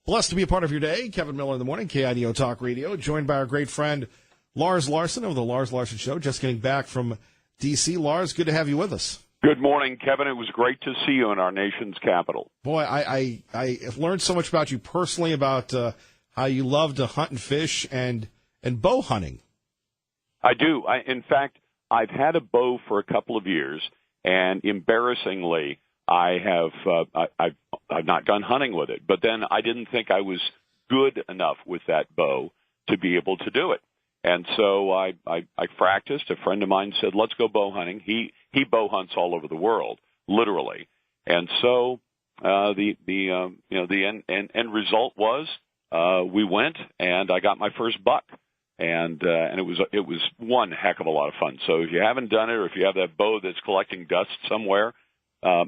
Blessed to be a part of your day. Kevin Miller in the morning, KIDO Talk Radio, joined by our great friend Lars Larson of the Lars Larson Show, just getting back from D.C. Lars, good to have you with us. Good morning, Kevin. It was great to see you in our nation's capital. Boy, I have learned so much about you personally, about how you love to hunt and fish and bow hunting. I do. In fact, I've had a bow for a couple of years, and embarrassingly, I've not gone hunting with it. But then I didn't think I was good enough with that bow to be able to do it. And so I practiced. A friend of mine said, let's go bow hunting. He bow hunts all over the world, literally. And so the end result was we went, and I got my first buck. And it was one heck of a lot of fun. So if you haven't done it, or if you have that bow that's collecting dust somewhere,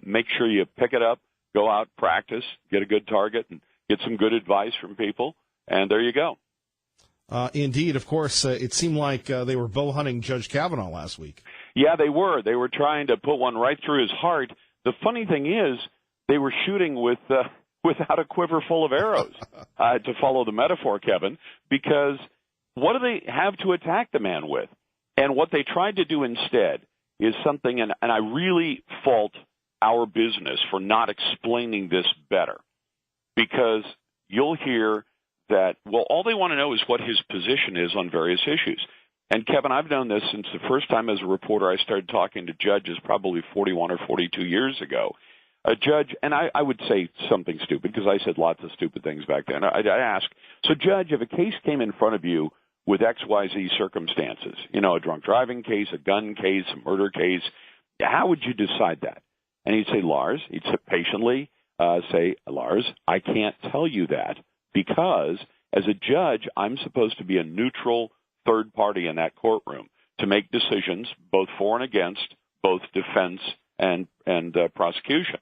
make sure you pick it up, go out, practice, get a good target, and get some good advice from people, and there you go. Indeed, of course, it seemed like they were bow hunting Judge Kavanaugh last week. Yeah, they were. They were trying to put one right through his heart. The funny thing is, they were shooting without a quiver full of arrows, to follow the metaphor, Kevin, because what do they have to attack the man with? And what they tried to do instead is something, and I really fault our business for not explaining this better, because you'll hear that, well, all they want to know is what his position is on various issues. And, Kevin, I've known this since the first time as a reporter I started talking to judges probably 41 or 42 years ago. A judge, and I would say something stupid because I said lots of stupid things back then. I'd ask, so, Judge, if a case came in front of you with XYZ circumstances, a drunk driving case, a gun case, a murder case, how would you decide that? And he'd say, Lars, he'd patiently say, Lars, I can't tell you that because as a judge, I'm supposed to be a neutral third party in that courtroom to make decisions both for and against both defense and prosecution.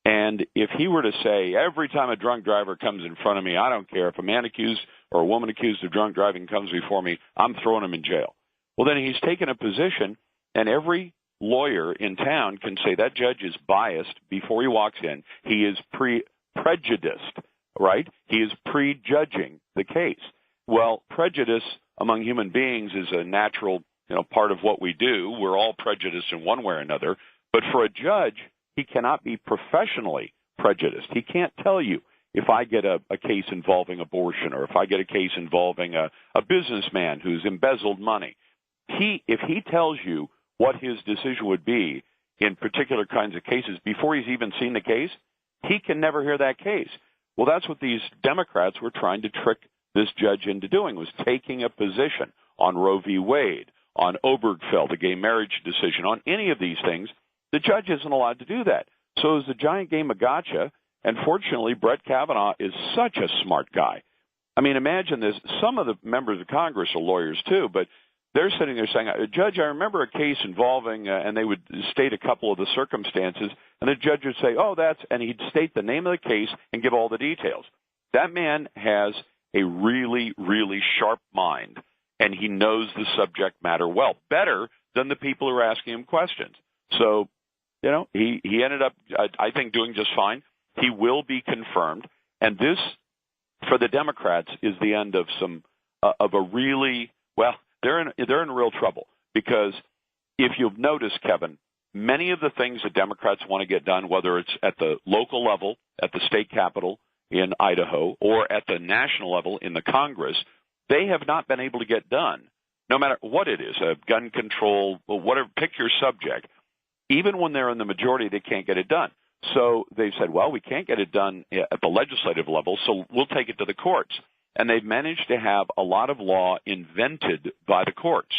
And if he were to say, every time a drunk driver comes in front of me, I don't care if a man accused or a woman accused of drunk driving comes before me, I'm throwing him in jail. Well, then he's taken a position, and every lawyer in town can say that judge is biased before he walks in. He is prejudiced, right? He is prejudging the case. Well, prejudice among human beings is a natural, part of what we do. We're all prejudiced in one way or another. But for a judge, he cannot be professionally prejudiced. He can't tell you if I get a case involving abortion or if I get a case involving a businessman who's embezzled money. If he tells you what his decision would be in particular kinds of cases before he's even seen the case, he can never hear that case. Well, that's what these Democrats were trying to trick this judge into doing, was taking a position on Roe v. Wade, on Obergefell, the gay marriage decision, on any of these things. The judge isn't allowed to do that. So it's a giant game of gotcha, and fortunately, Brett Kavanaugh is such a smart guy. I mean, imagine this. Some of the members of Congress are lawyers, too, but they're sitting there saying, Judge, I remember a case involving, and they would state a couple of the circumstances, and the judge would say, and he'd state the name of the case and give all the details. That man has a really, really sharp mind, and he knows the subject matter well, better than the people who are asking him questions. So, he ended up, I think, doing just fine. He will be confirmed, and this, for the Democrats, is the end of they're in real trouble, because if you've noticed, Kevin, many of the things that Democrats want to get done, whether it's at the local level, at the state capitol in Idaho, or at the national level in the Congress, they have not been able to get done, no matter what it is, gun control, whatever, pick your subject. Even when they're in the majority, they can't get it done. So they've said, well, we can't get it done at the legislative level, so we'll take it to the courts. And they've managed to have a lot of law invented by the courts.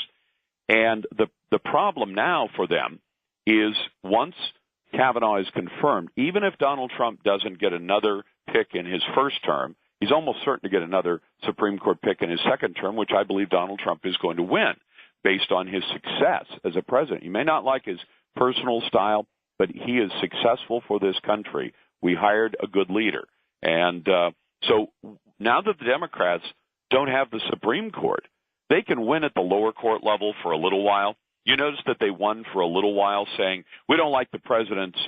And the problem now for them is once Kavanaugh is confirmed, even if Donald Trump doesn't get another pick in his first term, he's almost certain to get another Supreme Court pick in his second term, which I believe Donald Trump is going to win based on his success as a president. You may not like his personal style, but he is successful for this country. We hired a good leader. And so now that the Democrats don't have the Supreme Court, they can win at the lower court level for a little while. You notice that they won for a little while saying, we don't like the president's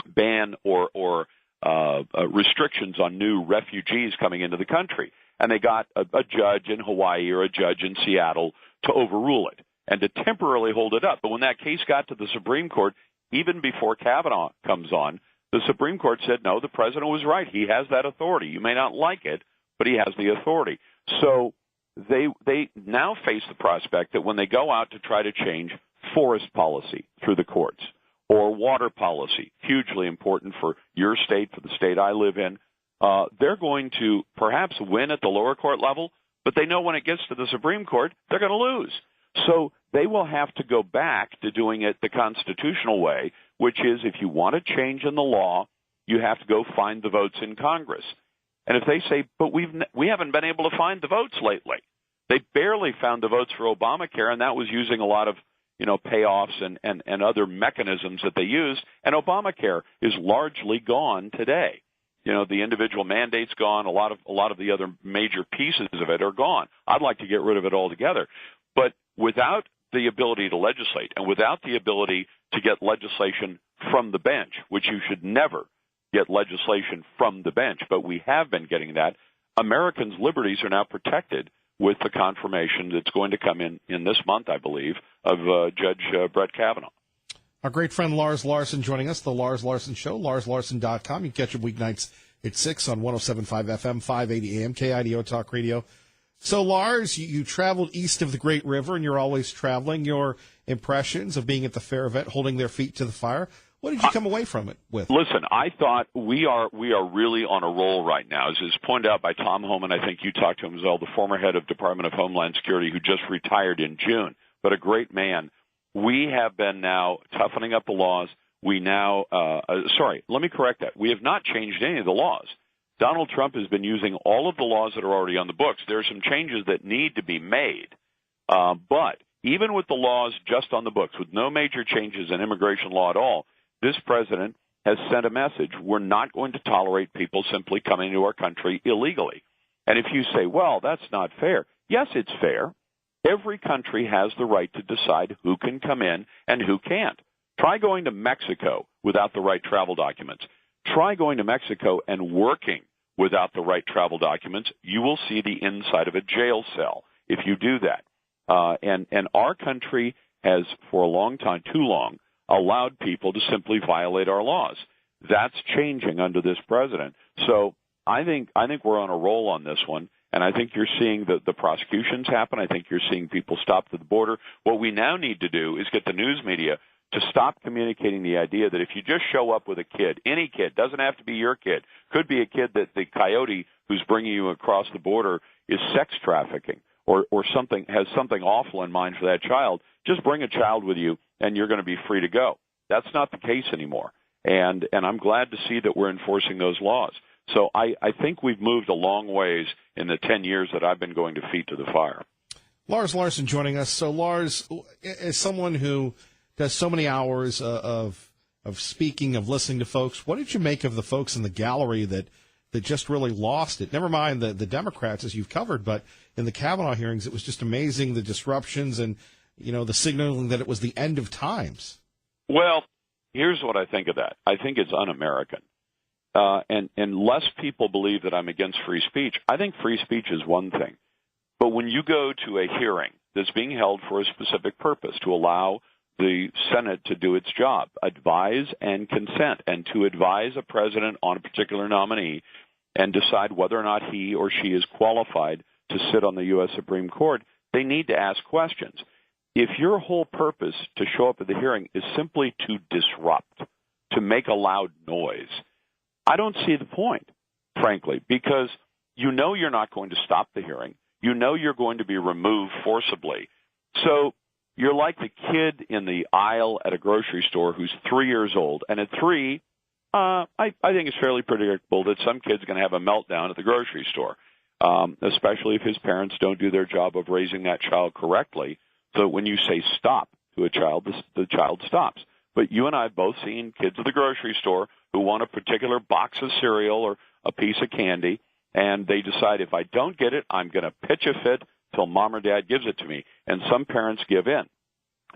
ban or restrictions on new refugees coming into the country. And they got a judge in Hawaii or a judge in Seattle to overrule it and to temporarily hold it up. But when that case got to the Supreme Court, even before Kavanaugh comes on, the Supreme Court said, no, the president was right. He has that authority. You may not like it, but he has the authority. So they now face the prospect that when they go out to try to change forest policy through the courts or water policy, hugely important for your state, for the state I live in, they're going to perhaps win at the lower court level, but they know when it gets to the Supreme Court, they're going to lose. So they will have to go back to doing it the constitutional way, which is if you want a change in the law, you have to go find the votes in Congress. And if they say, but we haven't been able to find the votes lately. They barely found the votes for Obamacare, and that was using a lot of payoffs and other mechanisms that they used. And Obamacare is largely gone today. The individual mandate's gone. A lot of the other major pieces of it are gone. I'd like to get rid of it altogether. But without the ability to legislate and without the ability to get legislation from the bench, which you should never get legislation from the bench, but we have been getting that, Americans' liberties are now protected with the confirmation that's going to come in this month, I believe, of Judge Brett Kavanaugh. Our great friend Lars Larson joining us, The Lars Larson Show, larslarson.com. You can catch him weeknights at 6 on 107.5 FM, 580 AM, KIDO Talk Radio. So, Lars, you traveled east of the Great River, and you're always traveling. Your impressions of being at the fair event, holding their feet to the fire, what did you come away from it with? Listen, I thought we are really on a roll right now. As is pointed out by Tom Homan, I think you talked to him as well, the former head of Department of Homeland Security who just retired in June, but a great man. We have been now toughening up the laws. We now, let me correct that. We have not changed any of the laws. Donald Trump has been using all of the laws that are already on the books. There are some changes that need to be made. But even with the laws just on the books, with no major changes in immigration law at all, this president has sent a message. We're not going to tolerate people simply coming into our country illegally. And if you say, well, that's not fair. Yes, it's fair. Every country has the right to decide who can come in and who can't. Try going to Mexico without the right travel documents. Try going to Mexico and working without the right travel documents. You will see the inside of a jail cell if you do that. And our country has, for a long time, too long, allowed people to simply violate our laws. That's changing under this president. So I think we're on a roll on this one, and I think you're seeing the prosecutions happen. I think you're seeing people stop to the border. What we now need to do is get the news media to stop communicating the idea that if you just show up with a kid, any kid, doesn't have to be your kid, could be a kid that the coyote who's bringing you across the border is sex trafficking or something, has something awful in mind for that child, just bring a child with you and you're going to be free to go. That's not the case anymore. And I'm glad to see that we're enforcing those laws. So I think we've moved a long ways in the 10 years that I've been going to feet to the fire. Lars Larson joining us. So, Lars, as someone who does so many hours of speaking, of listening to folks, what did you make of the folks in the gallery that just really lost it? Never mind the Democrats, as you've covered, but in the Kavanaugh hearings, it was just amazing, the disruptions and, the signaling that it was the end of times. Well, here's what I think of that. I think it's un-American. And less people believe that I'm against free speech. I think free speech is one thing. But when you go to a hearing that's being held for a specific purpose, to allow the Senate to do its job, advise and consent, and to advise a president on a particular nominee and decide whether or not he or she is qualified to sit on the U.S. Supreme Court, they need to ask questions. If your whole purpose to show up at the hearing is simply to disrupt, to make a loud noise, I don't see the point, frankly, because you know you're not going to stop the hearing. You know you're going to be removed forcibly. So you're like the kid in the aisle at a grocery store who's 3 years old. And at 3, I think it's fairly predictable that some kid's going to have a meltdown at the grocery store, especially if his parents don't do their job of raising that child correctly. So when you say stop to a child, the child stops. But you and I have both seen kids at the grocery store who want a particular box of cereal or a piece of candy, and they decide, if I don't get it, I'm going to pitch a fit till mom or dad gives it to me. And some parents give in.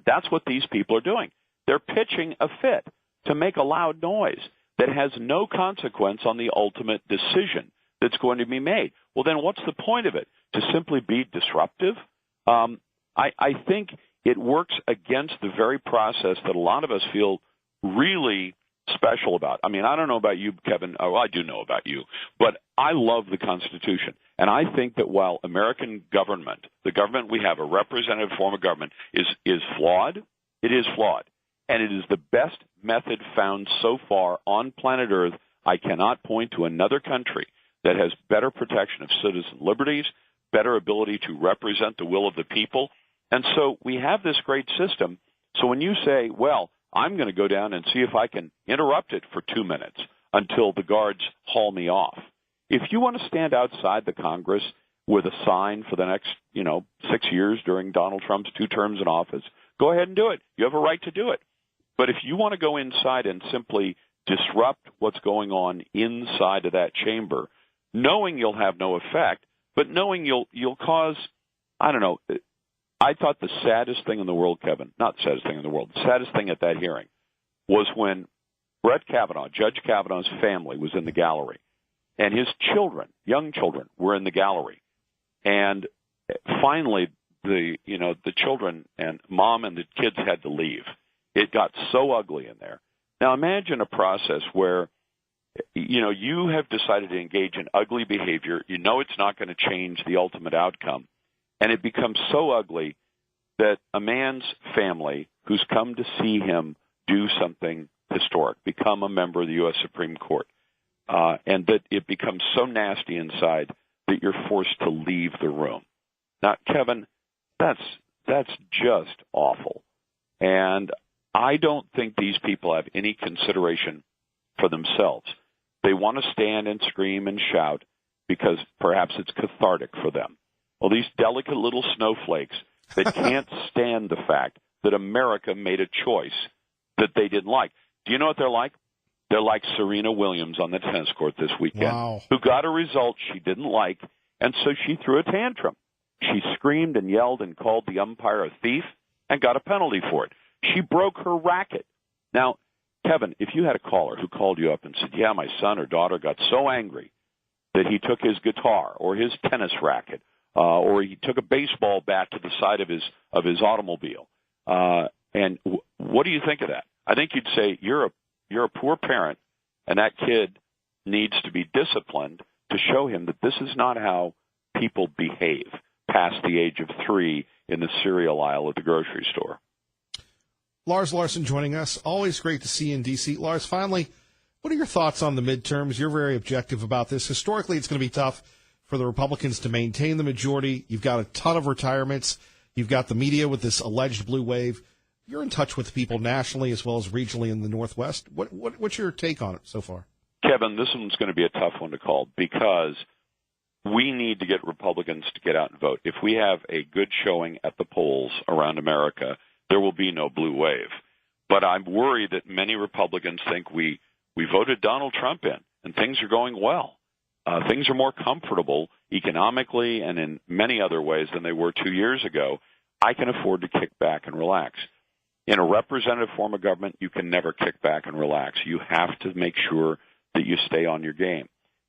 That's what these people are doing. They're pitching a fit to make a loud noise. that has no consequence on the ultimate decision that's going to be made. Well, then what's the point of it? To simply be disruptive? I think it works against the very process that a lot of us feel really special about. I mean, I don't know about you, Kevin. Oh, I do know about you. But I love the Constitution. And I think that while American government, the government we have, a representative form of government, is flawed, it is flawed. And it is the best method found so far on planet Earth. I cannot point to another country that has better protection of citizen liberties, better ability to represent the will of the people. And so we have this great system. So when you say, well, I'm going to go down and see if I can interrupt it for 2 minutes until the guards haul me off. If you want to stand outside the Congress with a sign for the next, 6 years during Donald Trump's 2 terms in office, go ahead and do it. You have a right to do it. But if you want to go inside and simply disrupt what's going on inside of that chamber, knowing you'll have no effect, but knowing you'll cause, I don't know, I thought the saddest thing in the world, Kevin, not the saddest thing in the world, the saddest thing at that hearing was when Brett Kavanaugh, Judge Kavanaugh's family, was in the gallery, and his children, young children, were in the gallery. And finally, the children and mom and the kids had to leave. It got so ugly in there. Now imagine a process where, you have decided to engage in ugly behavior. You know it's not going to change the ultimate outcome. And it becomes so ugly that a man's family who's come to see him do something historic, become a member of the U.S. Supreme Court, and that it becomes so nasty inside that you're forced to leave the room. Now, Kevin, that's just awful. And I don't think these people have any consideration for themselves. They want to stand and scream and shout because perhaps it's cathartic for them. Well, these delicate little snowflakes that can't stand the fact that America made a choice that they didn't like. Do you know what they're like? They're like Serena Williams on the tennis court this weekend, wow, who got a result she didn't like, and so she threw a tantrum. She screamed and yelled and called the umpire a thief and got a penalty for it. She broke her racket. Now, Kevin, if you had a caller who called you up and said, yeah, my son or daughter got so angry that he took his guitar or his tennis racket or he took a baseball bat to the side of his automobile, and what do you think of that? I think you'd say you're a poor parent, and that kid needs to be disciplined to show him that this is not how people behave past the age of 3 in the cereal aisle at the grocery store. Lars Larson joining us. Always great to see you in D.C. Lars, finally, what are your thoughts on the midterms? You're very objective about this. Historically, it's going to be tough for the Republicans to maintain the majority. You've got a ton of retirements. You've got the media with this alleged blue wave. You're in touch with people nationally as well as regionally in the Northwest. What's your take on it so far? Kevin, this one's going to be a tough one to call because we need to get Republicans to get out and vote. If we have a good showing at the polls around America, there will be no blue wave. But I'm worried that many Republicans think we voted Donald Trump in, and things are going well. Things are more comfortable economically and in many other ways than they were 2 years ago. I can afford to kick back and relax. In a representative form of government, you can never kick back and relax. You have to make sure that you stay on your game.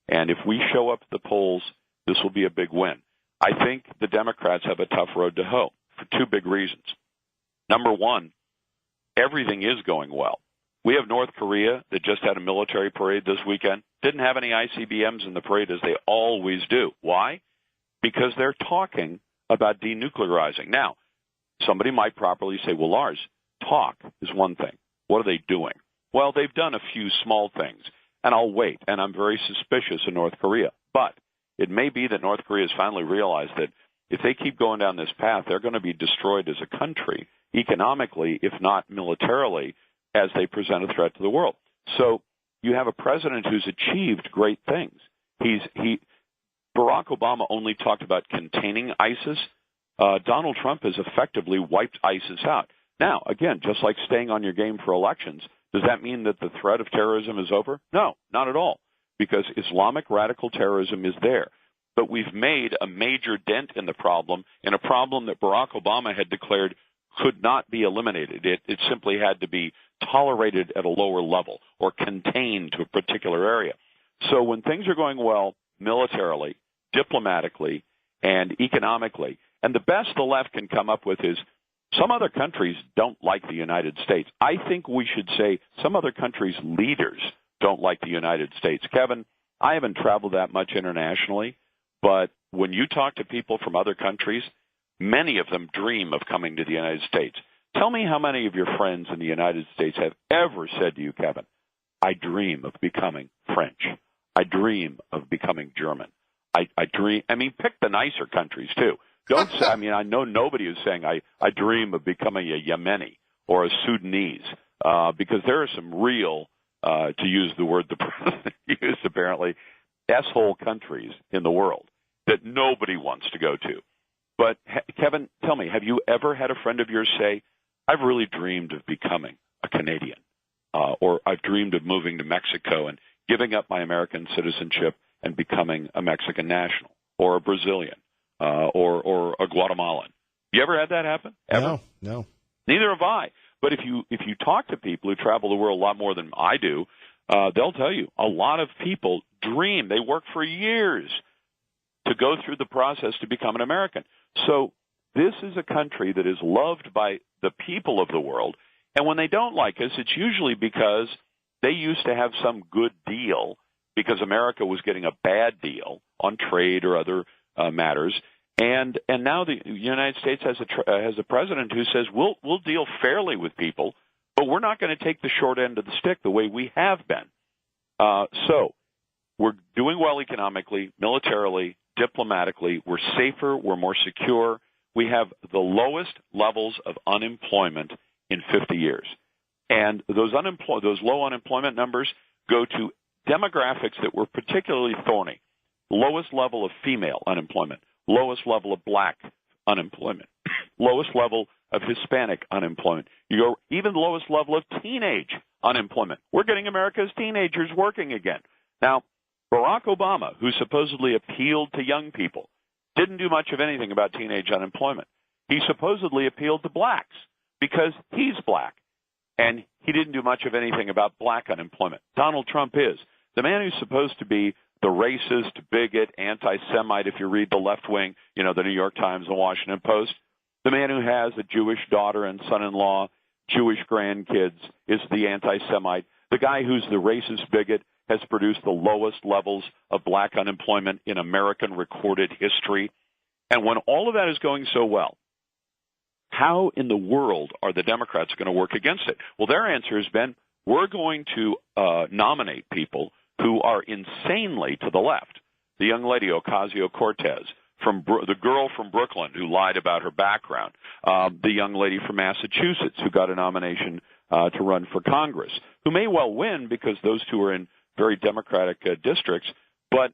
And if we show up at the polls, this will be a big win. I think the Democrats have a tough road to hoe for 2 big reasons. Number one, everything is going well. We have North Korea that just had a military parade this weekend. Didn't have any ICBMs in the parade as they always do. Why? Because they're talking about denuclearizing. Now, somebody might properly say, well, Lars, talk is one thing. What are they doing? Well, they've done a few small things, and I'll wait, and I'm very suspicious of North Korea. But it may be that North Korea has finally realized that if they keep going down this path, they're going to be destroyed as a country, economically, if not militarily, as they present a threat to the world. So you have a president who's achieved great things. Barack Obama only talked about containing ISIS. Donald Trump has effectively wiped ISIS out. Now, again, just like staying on your game for elections, does that mean that the threat of terrorism is over? No, not at all, because Islamic radical terrorism is there. But we've made a major dent in the problem, in a problem that Barack Obama had declared could not be eliminated. It simply had to be tolerated at a lower level or contained to a particular area. So when things are going well militarily, diplomatically, and economically, and the best the left can come up with is some other countries don't like the United States. I think we should say some other countries' leaders don't like the United States. Kevin, I haven't traveled that much internationally, but when you talk to people from other countries, many of them dream of coming to the United States. Tell me how many of your friends in the United States have ever said to you, Kevin, I dream of becoming French. I dream of becoming German. I dream, pick the nicer countries, too. Don't say, I know nobody is saying I dream of becoming a Yemeni or a Sudanese, because there are some real, to use the word the president used apparently, S-hole countries in the world that nobody wants to go to. But, Kevin, tell me, have you ever had a friend of yours say, I've really dreamed of becoming a Canadian, or I've dreamed of moving to Mexico and giving up my American citizenship and becoming a Mexican national or a Brazilian or a Guatemalan? You ever had that happen? Ever? No. Neither have I. But if you talk to people who travel the world a lot more than I do, they'll tell you a lot of people dream. They work for years to go through the process to become an American. So this is a country that is loved by the people of the world. And when they don't like us, it's usually because they used to have some good deal because America was getting a bad deal on trade or other matters. And now the United States has a president who says we'll deal fairly with people, but we're not going to take the short end of the stick the way we have been. So we're doing well economically, militarily, diplomatically. We're safer. We're more secure. We have the lowest levels of unemployment in 50 years. And those low unemployment numbers go to demographics that were particularly thorny. Lowest level of female unemployment, lowest level of black unemployment, lowest level of Hispanic unemployment. You go even the lowest level of teenage unemployment. We're getting America's teenagers working again. Now, Barack Obama, who supposedly appealed to young people, didn't do much of anything about teenage unemployment. He supposedly appealed to blacks because he's black, and he didn't do much of anything about black unemployment. Donald Trump is. The man who's supposed to be the racist, bigot, anti-Semite, if you read the left wing, the New York Times and Washington Post, the man who has a Jewish daughter and son-in-law, Jewish grandkids, is the anti-Semite. The guy who's the racist bigot has produced the lowest levels of black unemployment in American recorded history. And when all of that is going so well, how in the world are the Democrats going to work against it? Well, their answer has been, we're going to nominate people who are insanely to the left. The young lady, Ocasio-Cortez, the girl from Brooklyn who lied about her background, the young lady from Massachusetts who got a nomination to run for Congress, who may well win because those two are in very Democratic districts, but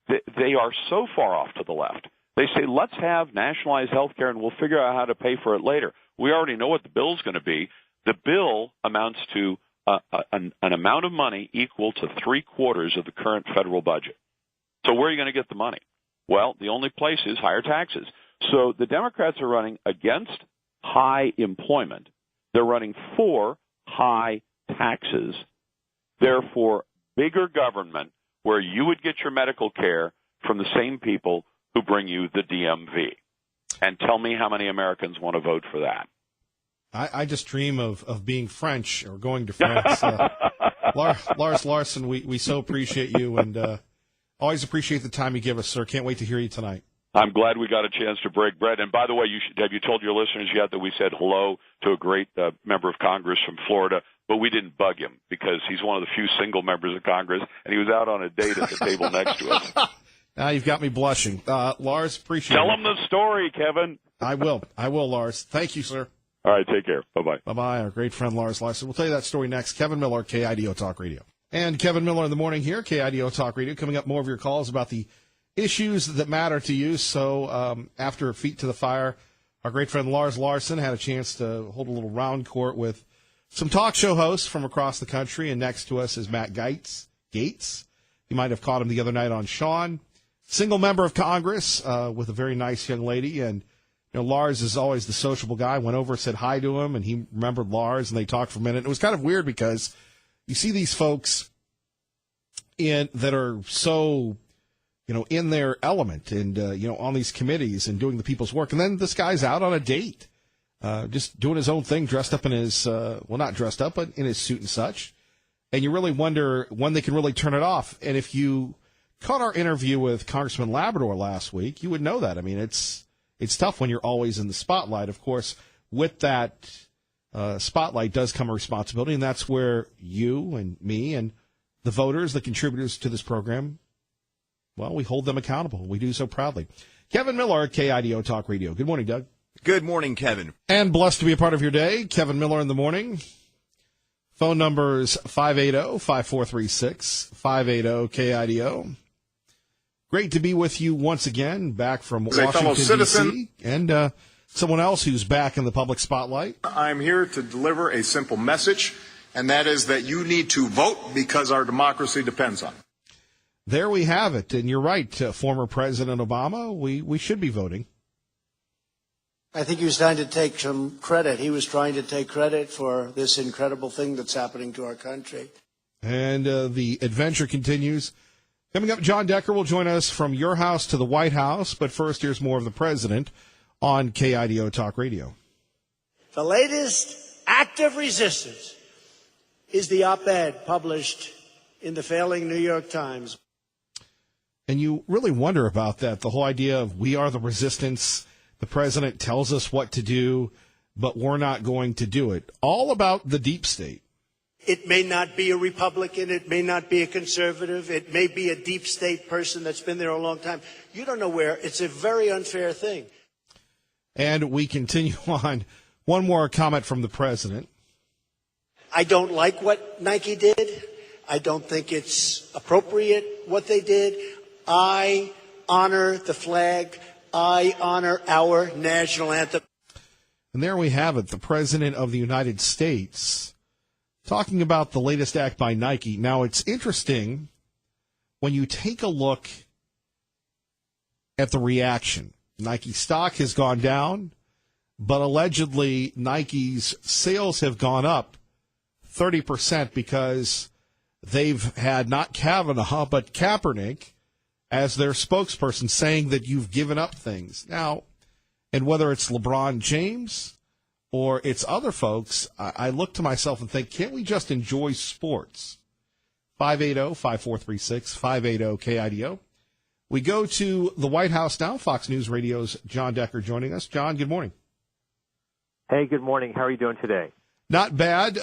they are so far off to the left. They say, let's have nationalized health care and we'll figure out how to pay for it later. We already know what the bill's going to be. The bill amounts to an amount of money equal to 3/4 of the current federal budget. So where are you going to get the money? Well, the only place is higher taxes. So the Democrats are running against high employment. They're running for high taxes. Therefore, bigger government where you would get your medical care from the same people who bring you the DMV. And tell me how many Americans want to vote for that. I just dream of being French or going to France. Lars Larson, we so appreciate you and always appreciate the time you give us, sir. Can't wait to hear you tonight. I'm glad we got a chance to break bread. And by the way, have you told your listeners yet that we said hello to a great member of Congress from Florida? But we didn't bug him because he's one of the few single members of Congress, and he was out on a date at the table next to us. Now you've got me blushing. Lars, appreciate it. Tell him the story, Kevin. I will, Lars. Thank you, sir. All right, take care. Bye-bye. Bye-bye. Our great friend Lars Larson. We'll tell you that story next. Kevin Miller, KIDO Talk Radio. And Kevin Miller in the morning here, KIDO Talk Radio. Coming up, more of your calls about the issues that matter to you. So after Feet to the Fire, our great friend Lars Larson had a chance to hold a little round court with some talk show hosts from across the country. And next to us is Matt Gaetz. You might have caught him the other night on Sean. Single member of Congress with a very nice young lady. And Lars is always the sociable guy. Went over, said hi to him, and he remembered Lars, and they talked for a minute. It was kind of weird because you see these folks that are so, in their element and, on these committees and doing the people's work. And then this guy's out on a date, just doing his own thing, dressed up in his, not dressed up, but in his suit and such. And you really wonder when they can really turn it off. And if you caught our interview with Congressman Labrador last week, you would know that. I mean, it's tough when you're always in the spotlight. Of course, with that spotlight does come a responsibility, and that's where you and me and the voters, the contributors to this program, well, we hold them accountable. We do so proudly. Kevin Miller, KIDO Talk Radio. Good morning, Doug. Good morning, Kevin. And blessed to be a part of your day. Kevin Miller in the morning. Phone numbers 580-5436, 580-KIDO. Great to be with you once again, back from Washington, D.C., and someone else who's back in the public spotlight. I'm here to deliver a simple message, and that is that you need to vote because our democracy depends on it. There we have it. And you're right, former President Obama, we should be voting. I think he was trying to take some credit. He was trying to take credit for this incredible thing that's happening to our country. And the adventure continues. Coming up, John Decker will join us from your house to the White House. But first, here's more of the president on KIDO Talk Radio. The latest act of resistance is the op-ed published in the failing New York Times. And you really wonder about that, the whole idea of we are the resistance. The president tells us what to do, but we're not going to do it. All about the deep state. It may not be a Republican. It may not be a conservative. It may be a deep state person that's been there a long time. You don't know where. It's a very unfair thing. And we continue on. One more comment from the president. I don't like what Nike did. I don't think it's appropriate what they did. I honor the flag. I honor our national anthem. And there we have it, the President of the United States talking about the latest act by Nike. Now, it's interesting when you take a look at the reaction. Nike stock has gone down, but allegedly Nike's sales have gone up 30% because they've had not Kavanaugh, but Kaepernick as their spokesperson saying that you've given up things. Now, and whether it's LeBron James or it's other folks, I look to myself and think, can't we just enjoy sports? 580-5436, 580-KIDO. We go to the White House now. Fox News Radio's John Decker joining us. John, good morning. Hey, good morning. How are you doing today? Not bad.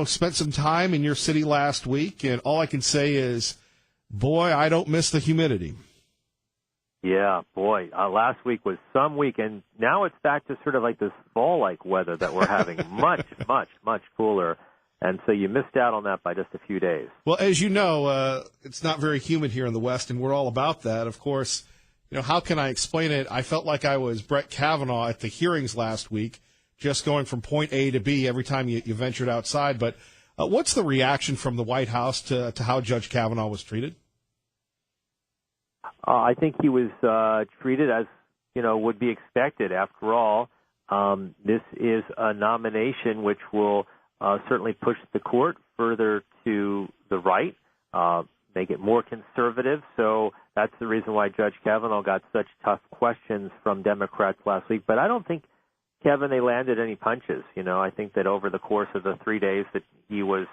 Spent some time in your city last week, and all I can say is, boy, I don't miss the humidity. Yeah, boy. Last week was some week, and now it's back to sort of like this fall-like weather that we're having. much, much, much cooler. And so you missed out on that by just a few days. Well, as you know, it's not very humid here in the West, and we're all about that. Of course, how can I explain it? I felt like I was Brett Kavanaugh at the hearings last week, just going from point A to B every time you ventured outside. But what's the reaction from the White House to how Judge Kavanaugh was treated? I think he was treated as, would be expected. After all, this is a nomination which will certainly push the court further to the right, make it more conservative. So that's the reason why Judge Kavanaugh got such tough questions from Democrats last week. But I don't think, Kevin, they landed any punches. I think that over the course of the 3 days that he was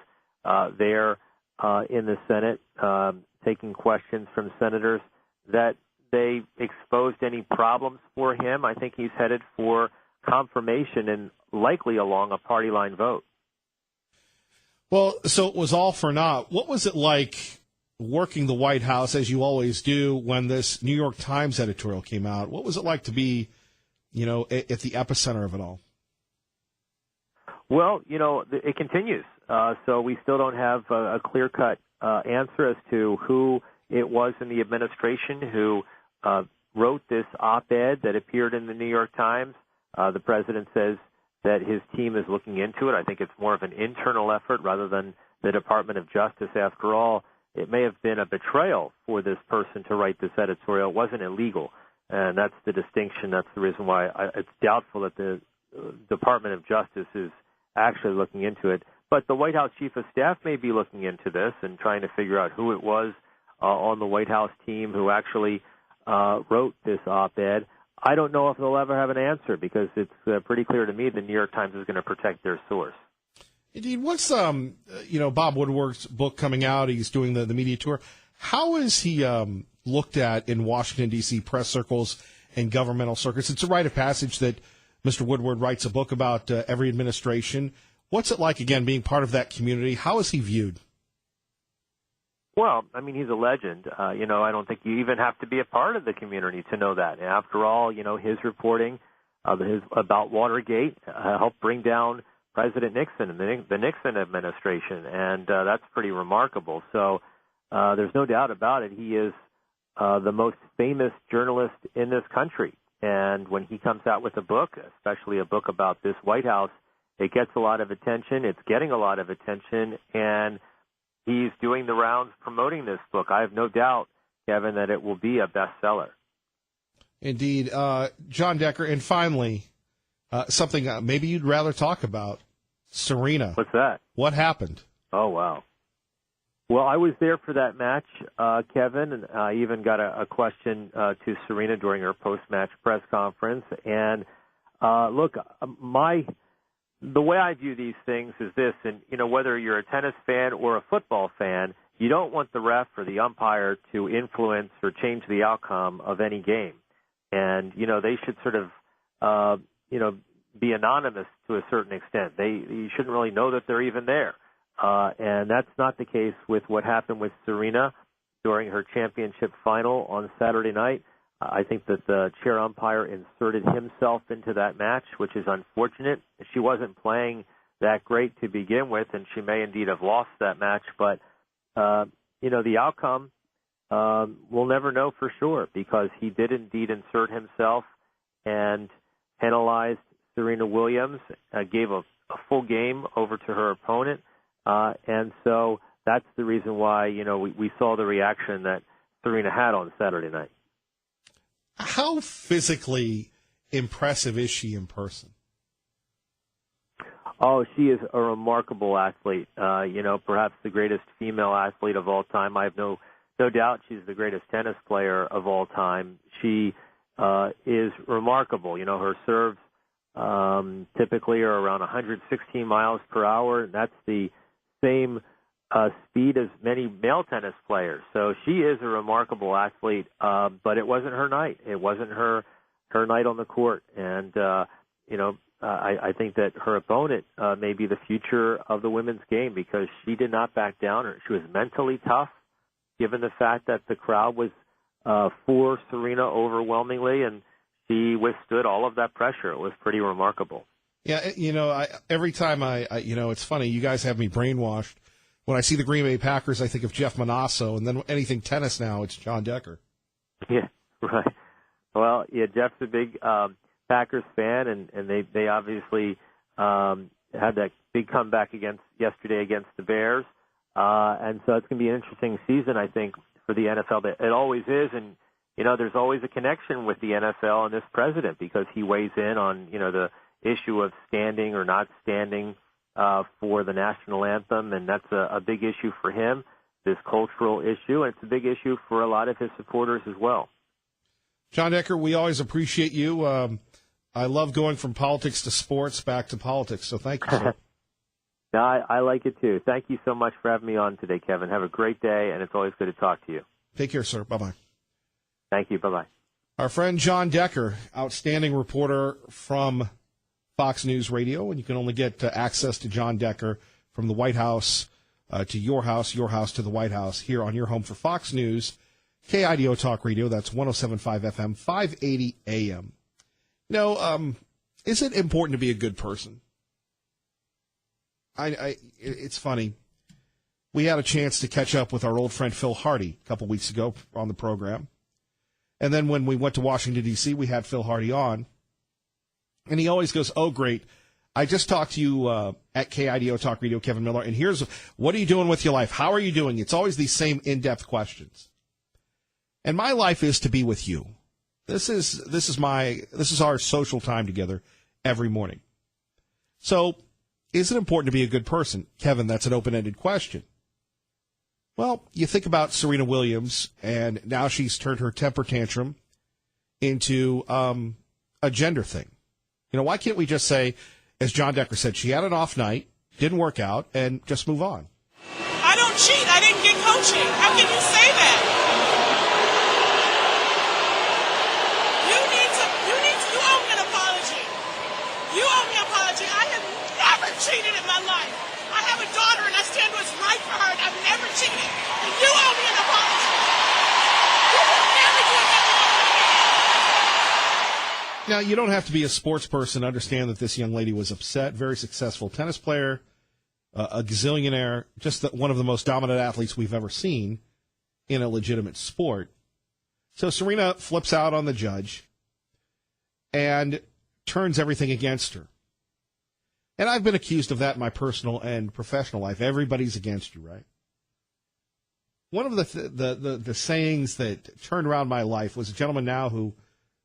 there in the Senate, taking questions from senators, that they exposed any problems for him. I think he's headed for confirmation and likely along a party line vote. Well, so it was all for naught. What was it like working the White House, as you always do, when this New York Times editorial came out? What was it like to be, at the epicenter of it all? Well, it continues. So we still don't have a clear-cut answer as to who it was in the administration who wrote this op-ed that appeared in the New York Times. The president says that his team is looking into it. I think it's more of an internal effort rather than the Department of Justice. After all, it may have been a betrayal for this person to write this editorial. It wasn't illegal. And that's the distinction. That's the reason why it's doubtful that the Department of Justice is actually looking into it. But the White House Chief of Staff may be looking into this and trying to figure out who it was on the White House team who actually wrote this op-ed. I don't know if they'll ever have an answer because it's pretty clear to me the New York Times is going to protect their source. Indeed. What's Bob Woodward's book coming out? He's doing the media tour. How is he looked at in Washington, D.C. press circles and governmental circuits? It's a rite of passage that Mr. Woodward writes a book about every administration. What's it like, again, being part of that community? How is he viewed? Well, I mean, he's a legend. I don't think you even have to be a part of the community to know that. After all, his reporting about Watergate helped bring down President Nixon and the Nixon administration, and that's pretty remarkable. So there's no doubt about it. He is the most famous journalist in this country. And when he comes out with a book, especially a book about this White House, it gets a lot of attention. It's getting a lot of attention, and he's doing the rounds promoting this book. I have no doubt, Kevin, that it will be a bestseller. Indeed. John Decker, and finally, something maybe you'd rather talk about, Serena. What's that? What happened? Oh, wow. Well, I was there for that match, Kevin, and I even got a question to Serena during her post-match press conference. And, look, the way I view these things is this, and, whether you're a tennis fan or a football fan, you don't want the ref or the umpire to influence or change the outcome of any game. And, they should sort of, be anonymous to a certain extent. You shouldn't really know that they're even there. And that's not the case with what happened with Serena during her championship final on Saturday night. I think that the chair umpire inserted himself into that match, which is unfortunate. She wasn't playing that great to begin with, and she may indeed have lost that match. But, the outcome, we'll never know for sure because he did indeed insert himself and penalized Serena Williams, gave a full game over to her opponent. And so that's the reason why, we saw the reaction that Serena had on Saturday night. How physically impressive is she in person? Oh, she is a remarkable athlete. Perhaps the greatest female athlete of all time. I have no doubt she's the greatest tennis player of all time. She is remarkable. Her serves typically are around 116 miles per hour. That's the same speed as many male tennis players. So she is a remarkable athlete, but it wasn't her night. It wasn't her night on the court. And, I think that her opponent may be the future of the women's game because she did not back down. She was mentally tough, given the fact that the crowd was for Serena overwhelmingly, and she withstood all of that pressure. It was pretty remarkable. Yeah, every time it's funny, you guys have me brainwashed. When I see the Green Bay Packers, I think of Jeff Monasso, and then anything tennis now, it's John Decker. Yeah, right. Well, yeah, Jeff's a big Packers fan, and they obviously had that big comeback yesterday against the Bears. And so it's going to be an interesting season, I think, for the NFL. It always is, and, there's always a connection with the NFL and this president because he weighs in on, the issue of standing or not standing for the national anthem, and that's a big issue for him, this cultural issue, and it's a big issue for a lot of his supporters as well. John Decker, we always appreciate you. I love going from politics to sports back to politics, so thank you, sir. No, I like it too. Thank you so much for having me on today, Kevin. Have a great day, and it's always good to talk to you. Take care, sir. Bye-bye. Thank you. Bye-bye. Our friend John Decker, outstanding reporter from Fox News Radio, and you can only get access to John Decker from the White House to your house to the White House here on your home for Fox News, KIDO Talk Radio. That's 107.5 FM, 580 AM. Is it important to be a good person? It's funny. We had a chance to catch up with our old friend Phil Hardy a couple weeks ago on the program. And then when we went to Washington, D.C., we had Phil Hardy on. And he always goes, oh, great. I just talked to you at KIDO Talk Radio, Kevin Miller, and here's what are you doing with your life? How are you doing? It's always these same in-depth questions. And my life is to be with you. This is our social time together every morning. So, is it important to be a good person? Kevin, that's an open-ended question. Well, you think about Serena Williams, and now she's turned her temper tantrum into a gender thing. You know, why can't we just say, as John Decker said, she had an off night, didn't work out, and just move on? I don't cheat. I didn't get coaching. How can you say that? You owe me an apology. You owe me an apology. I have never cheated in my life. I have a daughter, and I stand what's right for her, and I've never cheated. And you owe me an apology. You will never do that. Now, you don't have to be a sports person to understand that this young lady was upset. Very successful tennis player, a gazillionaire, just one of the most dominant athletes we've ever seen in a legitimate sport. So Serena flips out on the judge and turns everything against her. And I've been accused of that in my personal and professional life. Everybody's against you, right? One of the sayings that turned around my life was a gentleman now who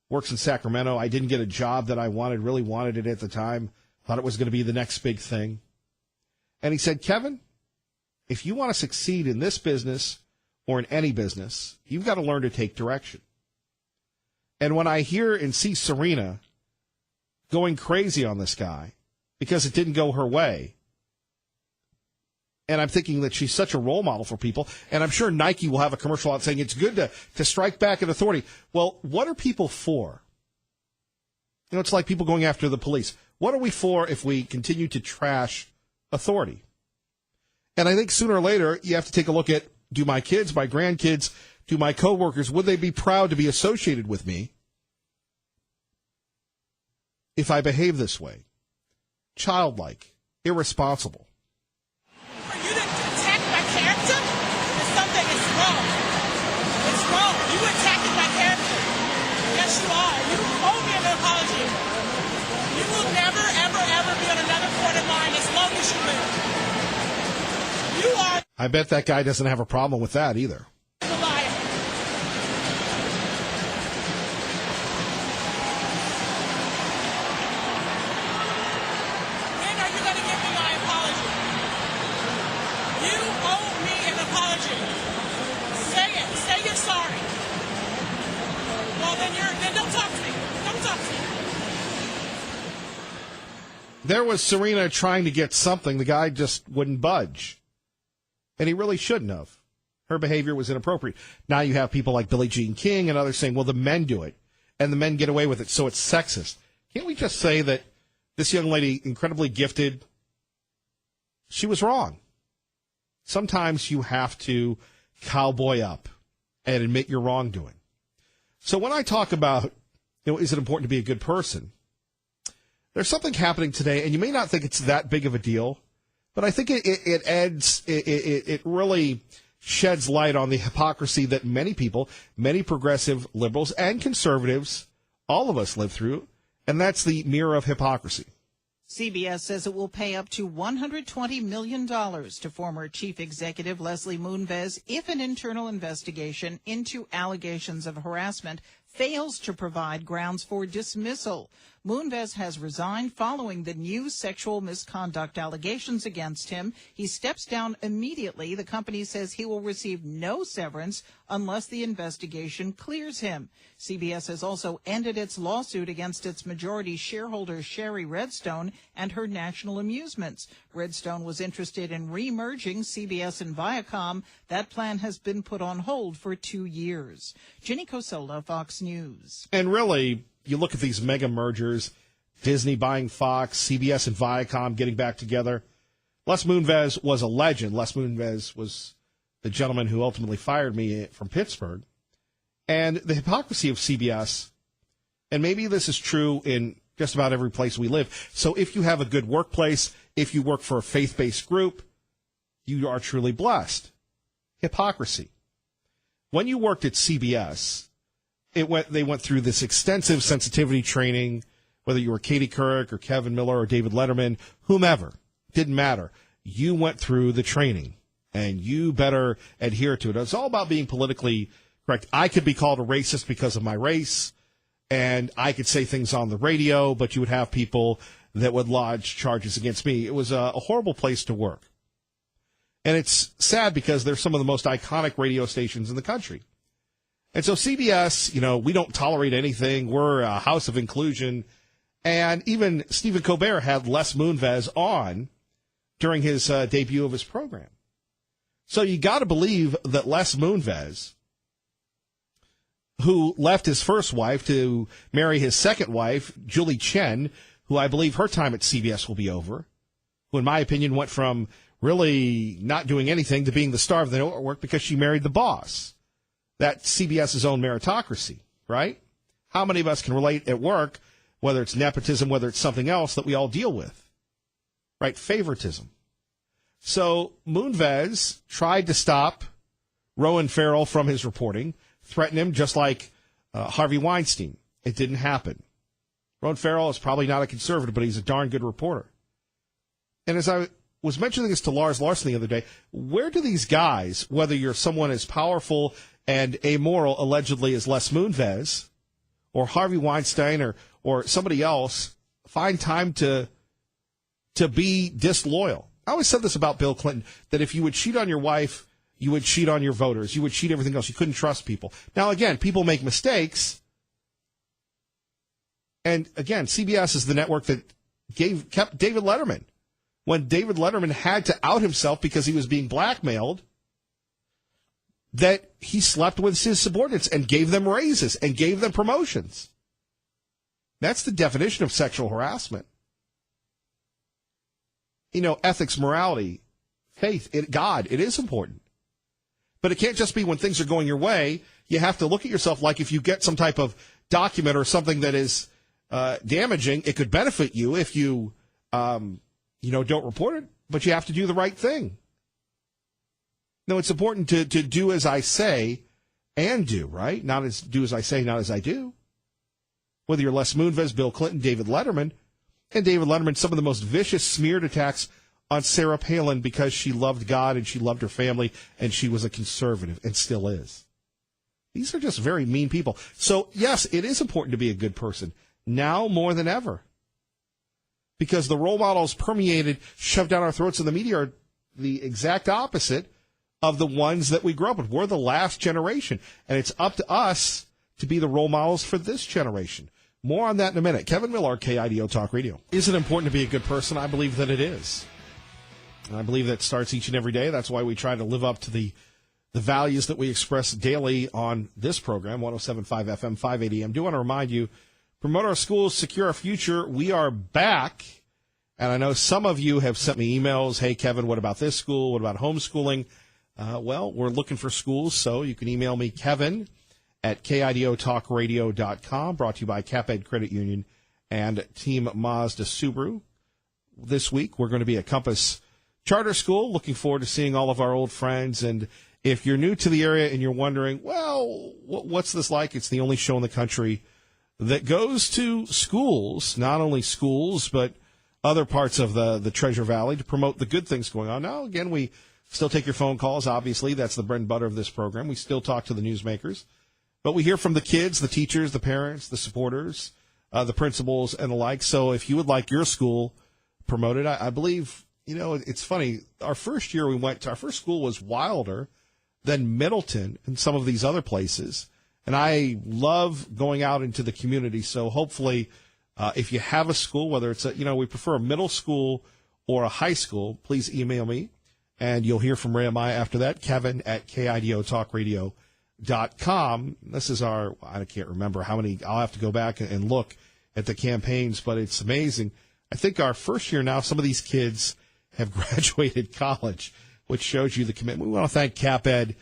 works in Sacramento. I didn't get a job that I really wanted it at the time. Thought it was going to be the next big thing. And he said, Kevin, if you want to succeed in this business or in any business, you've got to learn to take direction. And when I hear and see Serena going crazy on this guy because it didn't go her way, and I'm thinking that she's such a role model for people, and I'm sure Nike will have a commercial out saying it's good to strike back at authority. Well, what are people for? You know, it's like people going after the police. What are we for if we continue to trash authority? And I think sooner or later you have to take a look at, do my kids, my grandkids, do my coworkers, would they be proud to be associated with me if I behave this way? Childlike, irresponsible. For you to attack my character is something that's wrong. It's wrong. You attacking my character. Yes, you are. You owe me an apology. You will never, ever, ever be on another court of mine as long as you live. You are I bet that guy doesn't have a problem with that either. a liar. When are you going to give me my apology? You owe me an apology. Say it. Say you're sorry. Well, then don't talk to me. Don't talk to me. There was Serena trying to get something. The guy just wouldn't budge. And he really shouldn't have. Her behavior was inappropriate. Now you have people like Billie Jean King and others saying, well, the men do it, and the men get away with it, so it's sexist. Can't we just say that this young lady, incredibly gifted, she was wrong? Sometimes you have to cowboy up and admit your wrongdoing. So when I talk about, is it important to be a good person, there's something happening today, and you may not think it's that big of a deal, but I think it really sheds light on the hypocrisy that many people, many progressive liberals and conservatives, all of us live through, and that's the mirror of hypocrisy. CBS says it will pay up to $120 million to former chief executive Leslie Moonves if an internal investigation into allegations of harassment fails to provide grounds for dismissal. Moonves has resigned following the new sexual misconduct allegations against him. He steps down immediately. The company says he will receive no severance unless the investigation clears him. CBS has also ended its lawsuit against its majority shareholder Sherry Redstone and her National Amusements. Redstone was interested in re-merging CBS and Viacom. That plan has been put on hold for 2 years. Ginny Cosola, Fox News. And really, you look at these mega mergers, Disney buying Fox, CBS and Viacom getting back together. Les Moonves was a legend. Les Moonves was the gentleman who ultimately fired me from Pittsburgh. And the hypocrisy of CBS, and maybe this is true in just about every place we live. So if you have a good workplace, if you work for a faith-based group, you are truly blessed. Hypocrisy. When you worked at CBS, they went through this extensive sensitivity training, whether you were Katie Couric or Kevin Miller or David Letterman, whomever, didn't matter. You went through the training, and you better adhere to it. It's all about being politically correct. I could be called a racist because of my race. and I could say things on the radio, but you would have people that would lodge charges against me. It was a horrible place to work. And it's sad because they're some of the most iconic radio stations in the country. And so CBS, we don't tolerate anything. We're a house of inclusion. And even Stephen Colbert had Les Moonves on during his debut of his program. So you got to believe that Les Moonves, who left his first wife to marry his second wife, Julie Chen, who I believe her time at CBS will be over, who in my opinion went from really not doing anything to being the star of the network because she married the boss. That's CBS's own meritocracy, right? How many of us can relate at work, whether it's nepotism, whether it's something else that we all deal with, right? Favoritism. So Moonves tried to stop Rowan Farrell from his reporting, threatened him just like Harvey Weinstein. It didn't happen. Rowan Farrell is probably not a conservative, but he's a darn good reporter. And as I was mentioning this to Lars Larson the other day, where do these guys, whether you're someone as powerful and amoral allegedly as Les Moonves or Harvey Weinstein or somebody else, find time to be disloyal? I always said this about Bill Clinton, that if you would cheat on your wife, you would cheat on your voters. You would cheat everything else. You couldn't trust people. Now, again, people make mistakes. And, again, CBS is the network that kept David Letterman. When David Letterman had to out himself because he was being blackmailed, that he slept with his subordinates and gave them raises and gave them promotions. That's the definition of sexual harassment. Ethics, morality, faith, God, it is important. But it can't just be when things are going your way. You have to look at yourself like if you get some type of document or something that is damaging, it could benefit you if you, don't report it, but you have to do the right thing. No, it's important to do as I say and do, right? Not as do as I say, not as I do. Whether you're Les Moonves, Bill Clinton, David Letterman, and David Letterman, some of the most vicious smeared attacks on Sarah Palin because she loved God and she loved her family and she was a conservative and still is. These are just very mean people. So, yes, it is important to be a good person, now more than ever. Because the role models permeated, shoved down our throats in the media are the exact opposite of the ones that we grew up with. We're the last generation, and it's up to us to be the role models for this generation. More on that in a minute. Kevin Miller, KIDO Talk Radio. Is it important to be a good person? I believe that it is. And I believe that starts each and every day. That's why we try to live up to the values that we express daily on this program, 107.5 FM, 580 AM. I do want to remind you, promote our schools, secure our future. We are back. And I know some of you have sent me emails. Hey, Kevin, what about this school? What about homeschooling? Well, we're looking for schools, so you can email me, Kevin, at KIDOTalkRadio.com, brought to you by CapEd Credit Union and Team Mazda Subaru. This week, we're going to be at Compass Charter School. Looking forward to seeing all of our old friends. And if you're new to the area and you're wondering, well, what's this like? It's the only show in the country that goes to schools, not only schools, but other parts of the Treasure Valley to promote the good things going on. Now, again, we still take your phone calls, obviously. That's the bread and butter of this program. We still talk to the newsmakers. But we hear from the kids, the teachers, the parents, the supporters, the principals, and the like. So if you would like your school promoted, I believe, it's funny. Our first year our first school was Wilder, then Middleton, and some of these other places. And I love going out into the community. So hopefully, if you have a school, whether it's we prefer a middle school or a high school, please email me. And you'll hear from Ray and Maya after that, Kevin at KIDOTalkRadio.com. This is I can't remember how many, I'll have to go back and look at the campaigns, but it's amazing. I think our first year now, some of these kids have graduated college, which shows you the commitment. We want to thank CapEd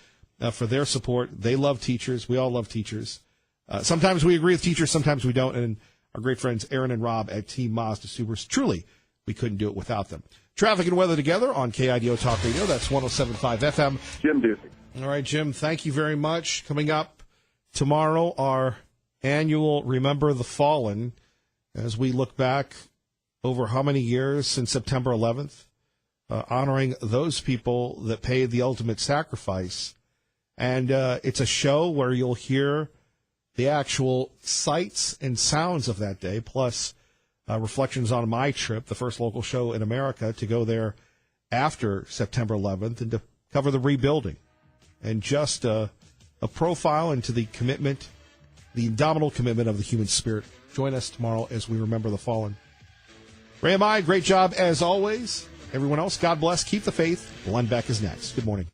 for their support. They love teachers. We all love teachers. Sometimes we agree with teachers, sometimes we don't. And our great friends Aaron and Rob at Team Mazda Subaru, truly, we couldn't do it without them. Traffic and weather together on KIDO Talk Radio. That's 107.5 FM. Jim Ducey. All right, Jim, thank you very much. Coming up tomorrow, our annual Remember the Fallen, as we look back over how many years since September 11th, honoring those people that paid the ultimate sacrifice. And it's a show where you'll hear the actual sights and sounds of that day, plus reflections on my trip, the first local show in America, to go there after September 11th and to cover the rebuilding. And just a profile into the commitment, the indomitable commitment of the human spirit. Join us tomorrow as we remember the fallen. Ray, great job as always. Everyone else, God bless. Keep the faith. Glenn Beck is next. Good morning.